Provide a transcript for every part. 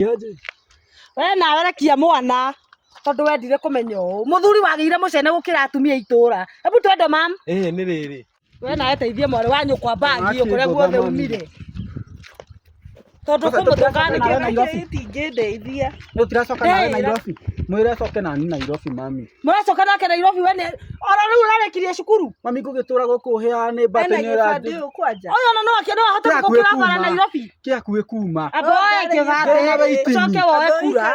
We nawe rekia mwana tondu wendire kumenya uu muthuri wagire mucene gukira atumia itura ebu twende mam ni riri we nawe teithie mwari wa nyukwa bagi kuria guothe umire tondu kumuthukanikia Nairobi tingindeithia no tiracoka nawe Nairobi mwire coke nani Nairobi mami muracoka nake Nairobi we ora riu urarekirie cukuru mami ngugitura guku heane bateni ra oyo no akeno ahota gukira bara Nairobi kia kuwe kuma aboe kivate coke woe kura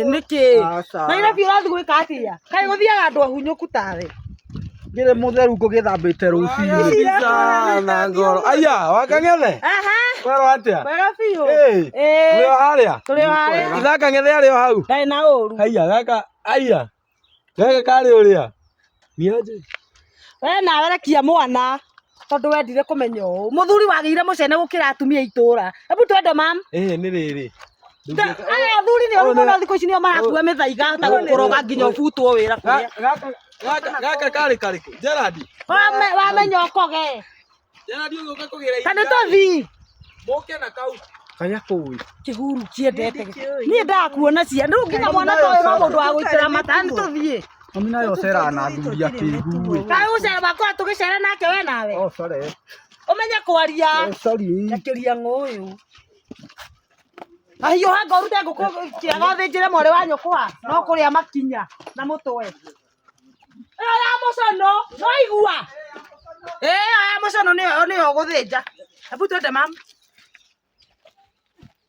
niki Nairobi urathi gwika atia kai guthiaga andu ahunyuku tawe ngire mutheru ngugithambite rucii na ngoro aya wakang'ethe kwero atia wega biu turi o haria ithaka ng'ethe ari o hau ndai na uru aya gaka kari uria niaje we nawe rekia mwana tondu wendire kumenya uu muthuri wagire mucene gukira atumia itura ebu twende mam ni riri aya athuri ni oru muno thikũ ici nĩo marakua mĩthaiga hota gũkũroga nginya ũbutwo wĩra kũrĩa gaka kari Gerard wamenya ũkoge Gerard ũgũka kũgira kana tũthi mũke na kau kaya kũi kĩhuru kĩendete niĩ ndakuona ciana rĩu nginya mwana ta ũyũ no mũndũ wa gũitĩra mata nĩ tũthiĩ mami nayo cera na nduria kĩiguĩ kaĩ gũcera bakora tũgĩcera nake we nawe sorry ũmenye kwaria sorry nyakĩria ng'ũyũ ahiũ hanga ũrute ngũkũ kĩaga thĩnjĩre mwarĩ wa nyũkwa no kũrĩa makinya na mũtwe ĩyo ya mũcono no igua ĩyo ya mũcono nĩyo ũgũthĩnja ebu twende mam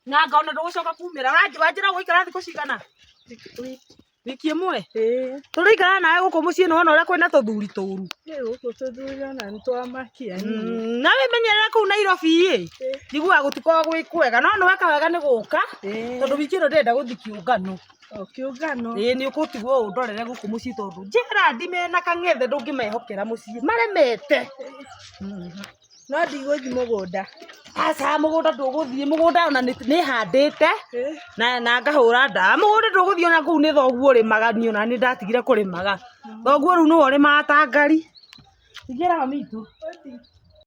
na ngona ndũgũcoka kumĩra wanjĩra gũikara thikũ cigana wiki ĩmwe tũrĩikara nawe gũkũ mũciĩ nĩ wona ũrĩa kwĩna tũthuri tũru gũkũ tũthuri ona nĩ twamakia na wĩmenyerere kũu Nairobi njiguaga gũtikoragwo gwĩ kwega no nĩ weka wega nĩ gũka tondũ wiki ĩno ndĩrenda gũthiĩ kĩũngano nĩ ũgũtigwo ũndorere gũkũ mũciĩ tondũ Gerard mena kang'ethe ndũngĩmehokera mũciĩ maremete no ndigũthiĩ mũgũnda aca mũgũnda ndũgũthiĩ mũgũnda ona nĩ handĩte na ngahũra ndawa mũgũnda ndũgũthiĩ ona kũu nĩ thoguo ũrĩmaga niĩ ona nĩ ndatigire kũrĩmaga thoguo rĩu nĩwe ũrĩmaga ta ngari ingĩra mami itũ